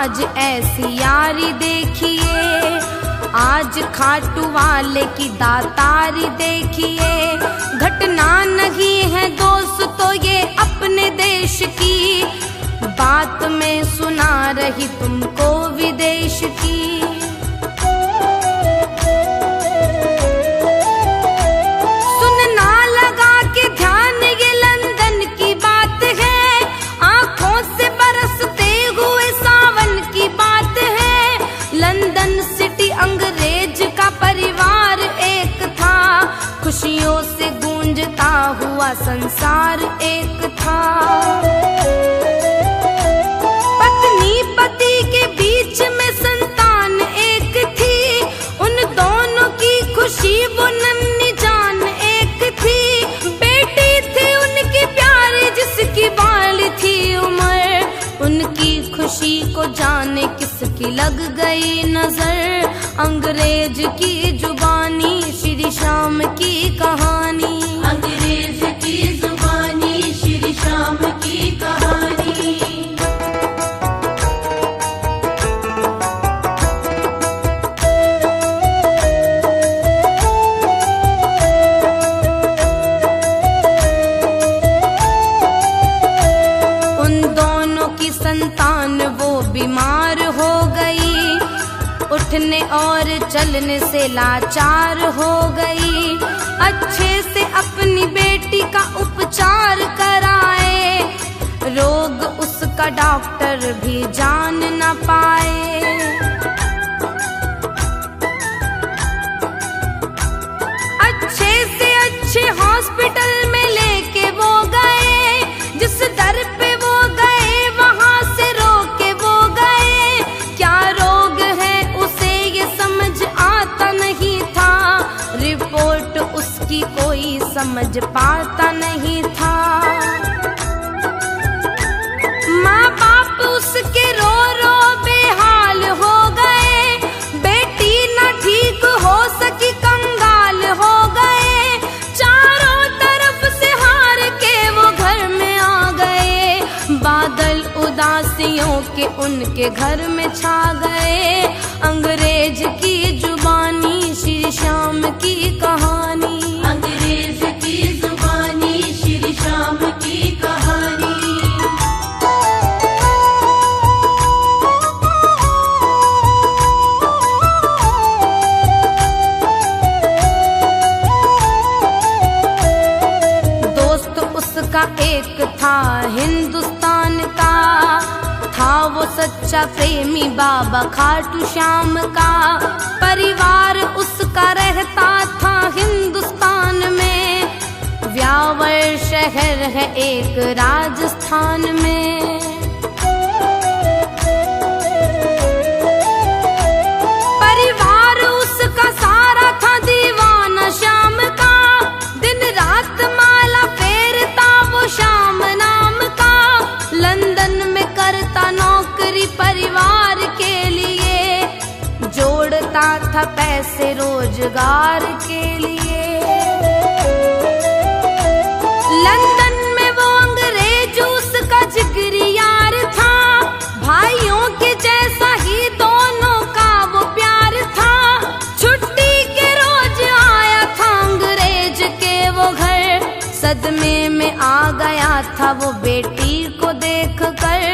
आज ऐसी यारी देखिए, आज खाटू वाले की दातारी देखिए। घटना नहीं है दोस्तों ये अपने देश की, बात मैं सुना रही तुमको विदेश की। सुनना लगा के ध्यान ये लंदन की बात है, आंखों से बरसते हुए सावन की बात है। लंदन सिटी अंग्रेज का परिवार एक था, खुशियों से गूंजता हुआ संसार एक था। पत्नी पति के बीच में संतान एक थी, उन दोनों की खुशी वो नन्ही जान एक थी। बेटी थी उनकी प्यारी जिसकी बाल थी उम्र, उनकी खुशी को जाने किसकी लग गई नजर। अंग्रेज की जुबानी श्री श्याम की कहानी, अंग्रेज की जुबानी श्री श्याम की कहानी। उन दोनों की संतान वो बीमार हो गई, उठने और चलने से लाचार हो गई। अच्छे से अपनी बेटी का उपचार कराए, रोग उसका डॉक्टर भी जान न पाए। अच्छे से अच्छे हॉस्पिटल में लेके वो गए, जिस दर पे वो गए वहां से रोके वो गए। क्या रोग है उसे ये समझ आता नहीं था, रिपोर्ट उसकी कोई समझ पाता नहीं था। माँ बाप उसके रो रो बेहाल हो गए, बेटी न ठीक हो सकी कंगाल हो गए। चारों तरफ से हार के वो घर में आ गए, बादल उदासियों के उनके घर में छा गए। अंग्रेज की जुबानी श्री श्याम की कहानी, अंग्रेज की जुबानी श्री श्याम की कहानी। दोस्त उसका एक था हिंदुस्तान का, था वो सच्चा प्रेमी बाबा खाटू श्याम का। परिवार उसका रहता था हिंदुस्तान में, व्यावर शहर है एक राजस्थान में। परिवार उसका सारा था दीवाना श्याम का, दिन रात माला फेरता वो श्याम नाम का। लंदन में करता नौकरी परिवार के लिए, जोड़ता था पैसे रोजगार के लिए। लंदन में वो अंग्रेज उसका जिगरी यार था, भाइयों के जैसा ही दोनों का वो प्यार था। छुट्टी के रोज आया था अंग्रेज के वो घर, सदमे में आ गया था वो बेटी को देख कर।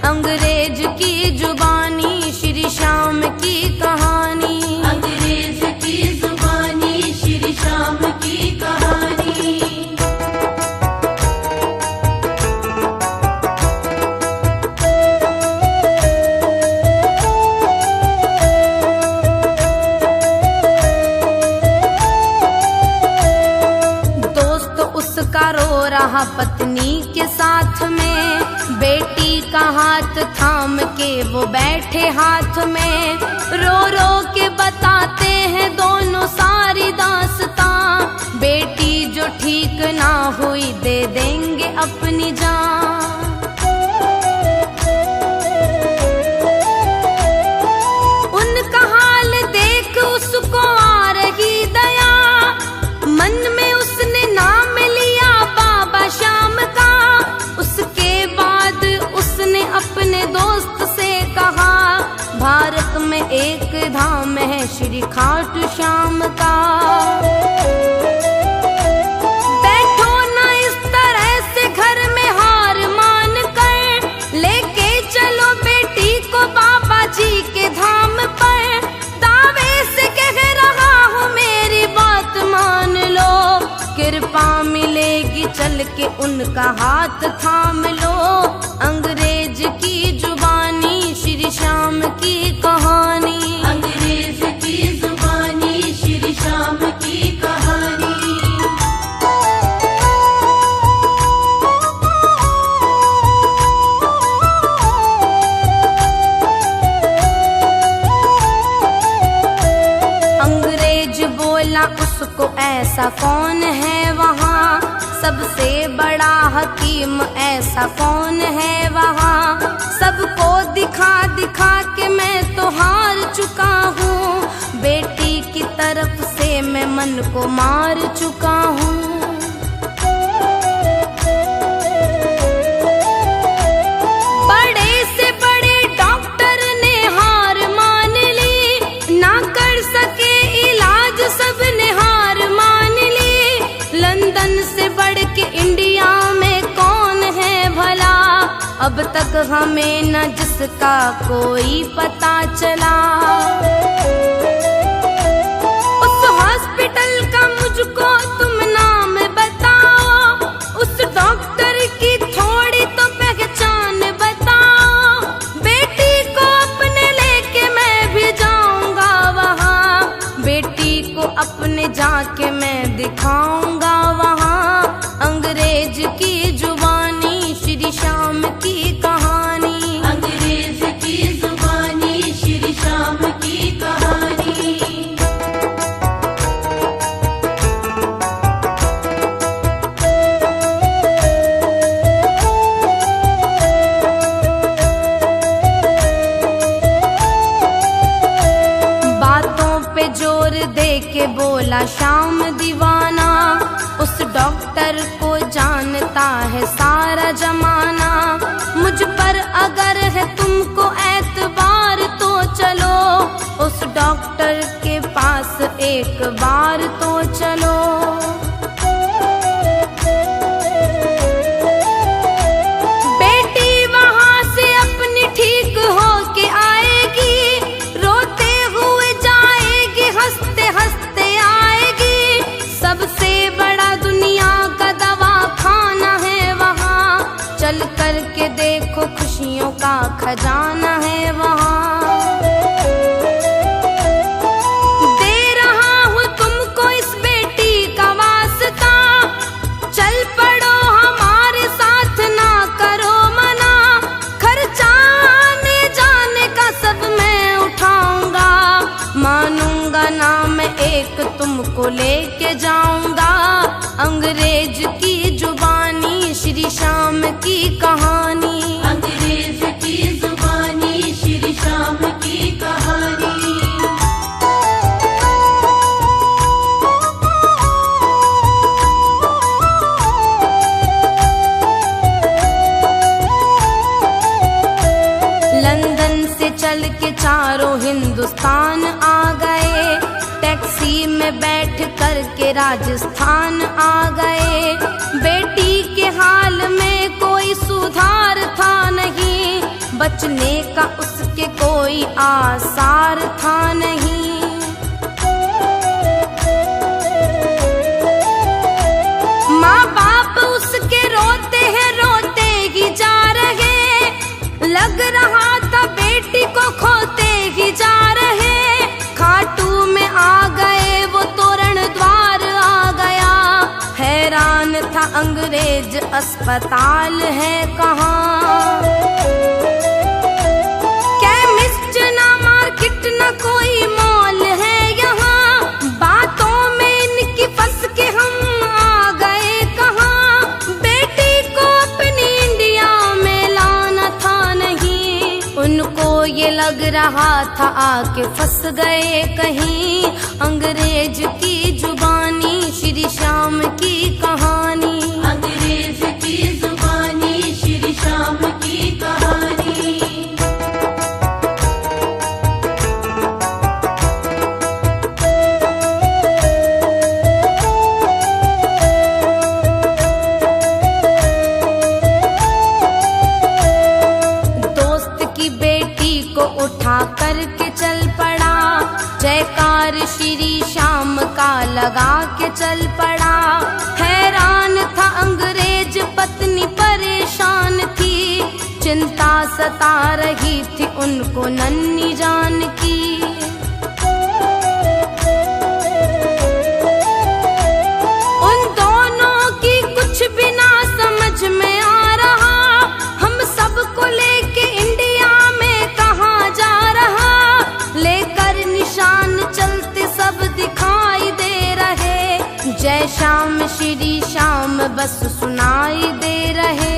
अंग्रेज की जुबानी श्री श्याम की कहानी, अंग्रेज की जुबानी श्री श्याम की कहानी। दोस्त उसका रो रहा पत्नी के साथ में, बेटी का हाथ थाम के वो बैठे हाथ में। रो रो के बताते हैं दोनों सारी दास्तां, बेटी जो ठीक ना हुई दे देंगे अपनी जान। उनका हाल देख उसको आ रही दया, मन में उसने नाम लिया बाबा श्याम का। उसके बाद उसने अपने दोस्त से कहा, खाटू श्याम का। बैठो ना इस तरह से घर में हार मान कर, लेके चलो बेटी को बाबा जी के धाम पर। दावे से कह रहा हूँ मेरी बात मान लो, कृपा मिलेगी चल के उनका हाथ थाम लो। अंग्रेज की जुबानी श्री श्याम की कहानी, अंग्रेज की जुबानी श्री श्याम की कहानी। अंग्रेज बोला उसको ऐसा कौन है वहाँ, सबसे बड़ा हकीम ऐसा कौन है वहाँ। सबको दिखा दिखा के मैं तो हार चुका हूँ, बेटी की तरफ से मैं मन को मार चुका हूँ। बड़े से बड़े डॉक्टर ने हार मान ली, ना कर सके इलाज सबने हार मान ली। लंदन से बढ़ के इंडिया में कौन है भला, अब तक हमें न जिसका कोई पता चला। उस हॉस्पिटल का मुझको तुम नाम बताओ, उस डॉक्टर की थोड़ी तो पहचान बताओ। बेटी को अपने लेके मैं भी जाऊंगा वहाँ, बेटी को अपने जाके मैं दिखाऊंगा वहाँ। अंग्रेज की जुबानी श्री श्याम की कहानी, अंग्रेज की जुबानी श्री श्याम की कहानी। बातों पे जोर दे के बोला श्याम दीवाना, उस डॉक्टर को जानता है सारा जमाना। मुझ पर अगर है तुमको एतबार तो चलो, उस डॉक्टर के पास एक बार तो चलो। बेटी वहाँ से अपनी ठीक होके आएगी, रोते हुए जाएगी, हंसते हंसते आएगी। सबसे बड़ा दुनिया का दवाखाना है वहाँ, चल कर के देखो खुशियों का खजाना है वहाँ। दे रहा हूँ तुमको इस बेटी का वास्ता, चल पड़ो हमारे साथ ना करो मना। खर्चा आने जाने का सब मैं उठाऊंगा, मानूंगा ना मैं एक तुमको लेके जाऊंगा। अंग्रेज की जुबानी श्री श्याम की कहानी, अंग्रेज की जुबानी श्री श्याम की कहानी। लंदन से चल के चारों हिंदुस्तान आ गए, टैक्सी में बैठ कर के राजस्थान आ गए। बेटी के हाल में कोई सुधार था नहीं, बचने का उसके कोई आसार था नहीं। माँ बाप उसके रोते हैं, रोते ही जा रहे, लग रहा था बेटी को खोते ही जा रहे। खाटू में आ गए वो तोरण द्वार आ गया, हैरान था अंग्रेज अस्पताल है कहाँ। केमिस्ट ना मार्केट ना कोई मॉल है यहाँ, बातों में इनकी फंस के हम आ गए कहाँ। बेटी को अपनी इंडिया में लाना था नहीं, उनको ये लग रहा था आके फंस गए कहीं। अंग्रेज की जुबानी श्री श्याम की कहानी, अंग्रेज की जुबानी श्री श्याम की कहानी। लगा के चल पड़ा। हैरान था अंग्रेज, पत्नी परेशान थी, चिंता सता रही थी उनको नन्ही जान की। उन दोनों की कुछ भी ना समझ में आ रहा, हम सबको लेके इंडिया में कहाँ जा रहा। लेकर निशान चलते सब दिखाई दे रहे, जय श्याम श्री श्याम बस सुनाई दे रहे।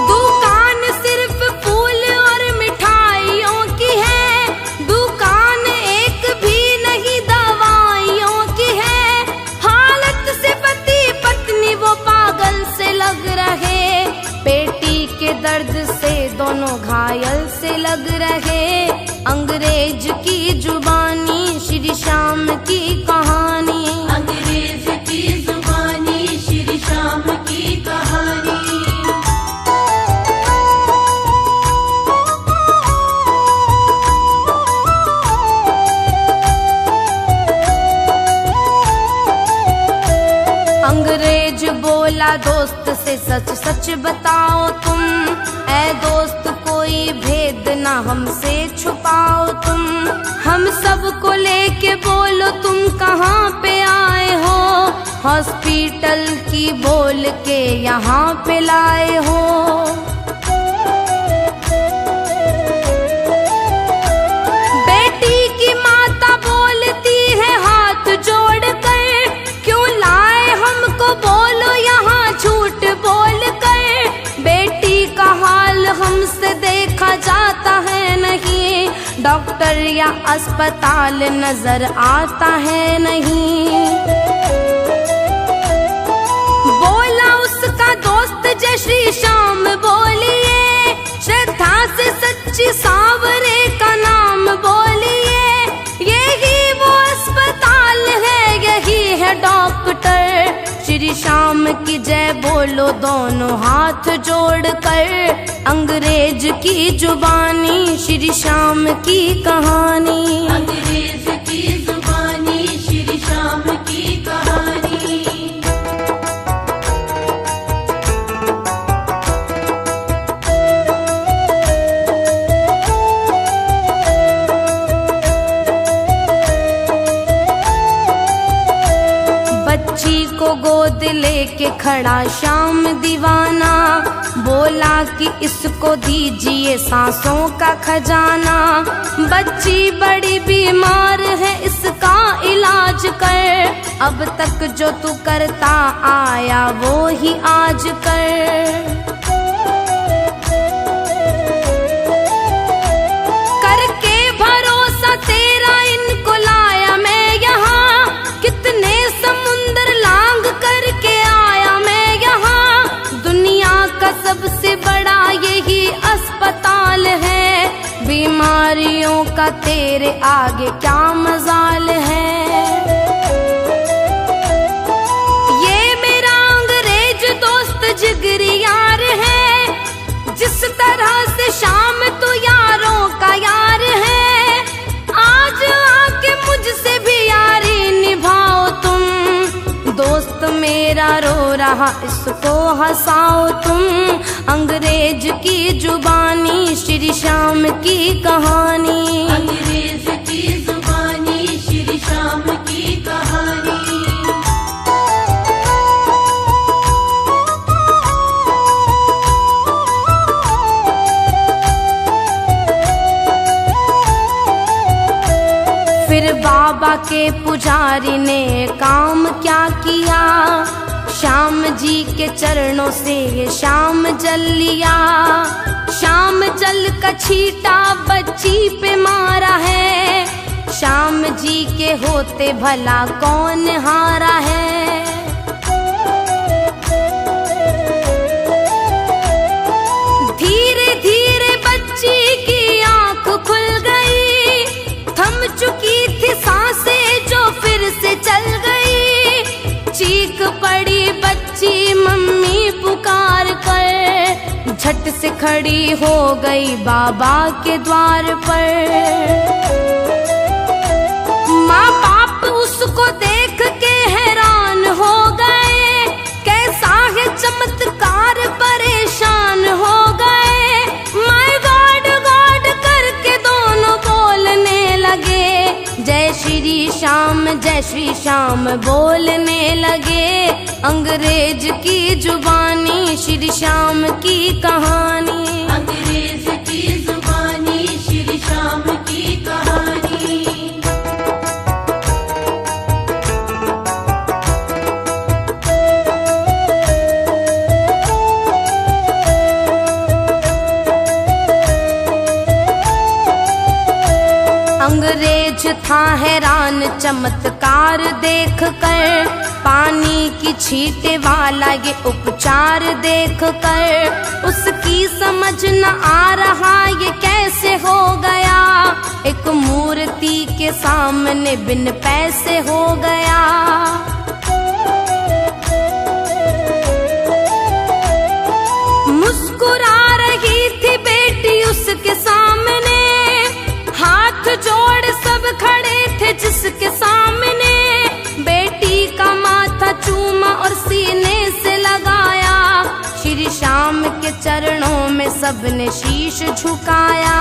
दुकान सिर्फ फूल और मिठाइयों की है, दुकान एक भी नहीं दवाइयों की है। हालत से पति पत्नी वो पागल से लग रहे, पेटी के दर्द से दोनों घायल से लग रहे। अंग्रेज की जुबानी श्री श्याम की कहानी, अंग्रेज की जुबानी श्री श्याम की कहानी। अंग्रेज बोला दोस्त से सच सच बताओ तुम, ऐ दोस्त कोई भेद ना हमसे छुपाओ तुम। हम सबको लेके बोलो तुम कहाँ पे आए हो, हॉस्पिटल की बोल के यहाँ पे लाए हो। बेटी की माता बोलती है हाथ जोड़ कर, क्यों लाए हमको बोलो यहाँ झूठ बोल कर। बेटी का हाल हमसे देखा जाता है नहीं, डॉक्टर या अस्पताल नजर आता है नहीं। बोला उसका दोस्त जय श्री श्याम बोलिए, श्रद्धा से सच्ची सांवरे का नाम बोलिए। यही वो अस्पताल है, यही है डॉक्टर। श्री श्याम की जय बोलो दोनों हाथ जोड़ कर, अंग्रेज की जुबानी श्री श्याम की कहानी, अंग्रेज की जुबानी श्री श्याम की कहानी। बच्ची को गोद लेके खड़ा श्याम दीवाना, बोला कि इसको दीजिए सांसों का खजाना। बच्ची बड़ी बीमार है, इसका इलाज कर, अब तक जो तू करता आया वो ही आज कर। करके भरोसा तेरा इनको लाया मैं यहाँ, कितने समुंदर लांग करके आया मैं यहाँ। दुनिया का सबसे बड़ा यही अस्पताल है, बीमारियों का तेरे आगे क्या मजाल है। ये मेरा अंग्रेज दोस्त जिगरी यार है, जिस तरह से शाम तू यारों का यार है। आज आके मुझसे भी यारी निभाओ तुम, दोस्त मेरा रो रहा इसको हंसाओ तुम। अंग्रेज की जुबानी श्री श्याम की कहानी, अंग्रेज की जुबानी श्री श्याम की कहानी। फिर बाबा के पुजारी ने काम क्या किया, श्याम जी के चरणों से ये श्याम जल लिया। श्याम जल का छींटा बच्ची पे मारा है, श्याम जी के होते भला कौन हारा है। धीरे धीरे बच्ची की आंख खुल गई, थम चुकी थी सांसें जो फिर से चल गई। चीख पड़ी बच्ची मम्मी पुकार कर, झट से खड़ी हो गई बाबा के द्वार पर। जय श्री श्याम बोलने लगे। अंग्रेज की जुबानी श्री श्याम की कहानी। अंग्रेज की जुबानी श्री श्याम की कहानी। अंग्रेज था हैरान चमत्कार देख कर, पानी की छींटे वाला ये उपचार देख कर। उसकी समझ न आ रहा ये कैसे हो गया, एक मूर्ति के सामने बिन पैसे हो गया। मुस्कुरा रही थी बेटी उसके सामने, हाथ जोड़ सब खड़े थे जिसके सामने। बेटी का माथा चूमा और सीने से लगाया, श्री श्याम के चरणों में सबने शीश झुकाया।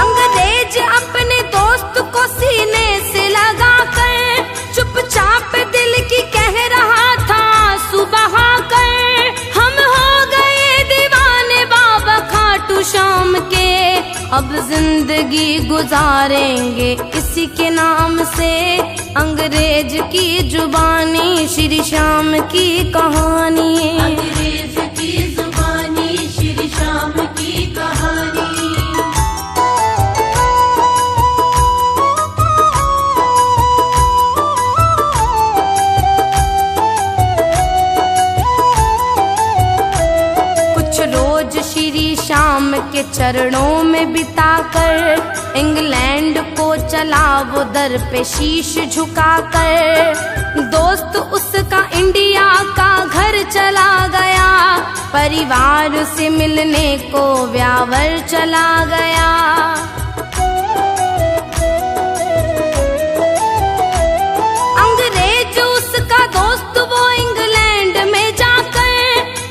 अंग्रेज अपने दोस्त को सीने से लगाकर चुपचाप दिल की कह रहा था सुबह कर, हम हो गए दीवाने बाबा खाटू श्याम के, अब जिंदगी गुजारेंगे इसी के नाम से। अंग्रेज की जुबानी श्री श्याम की कहानी। अंग्रेज की जुबानी श्री श्याम की कहानी। श्री श्याम के चरणों में बिताकर इंग्लैंड को चला वो दर पे शीश झुकाकर। दोस्त उसका इंडिया का घर चला गया, परिवार से मिलने को व्यावर चला गया। अंग्रेज उसका दोस्त वो इंग्लैंड में जाकर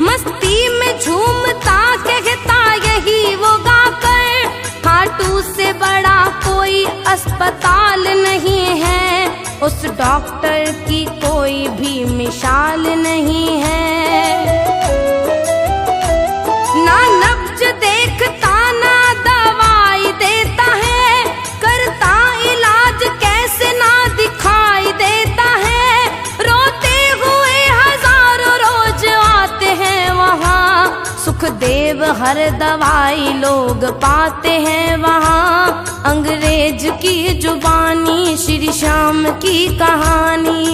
मस्ती में झूमता कहता यही वो गाकर, खाटू से बड़ा कोई अस्पताल नहीं है, उस डॉक्टर की कोई भी मिसाल नहीं है। ना नब्ज देखता ना दवाई देता है, करता इलाज कैसे ना दिखाई देता है। रोते हुए हजारों रोज आते हैं वहाँ, सुखदेव हर दवाई लोग पाते हैं वहाँ। अंग्रेज की जुबानी श्री श्याम की कहानी।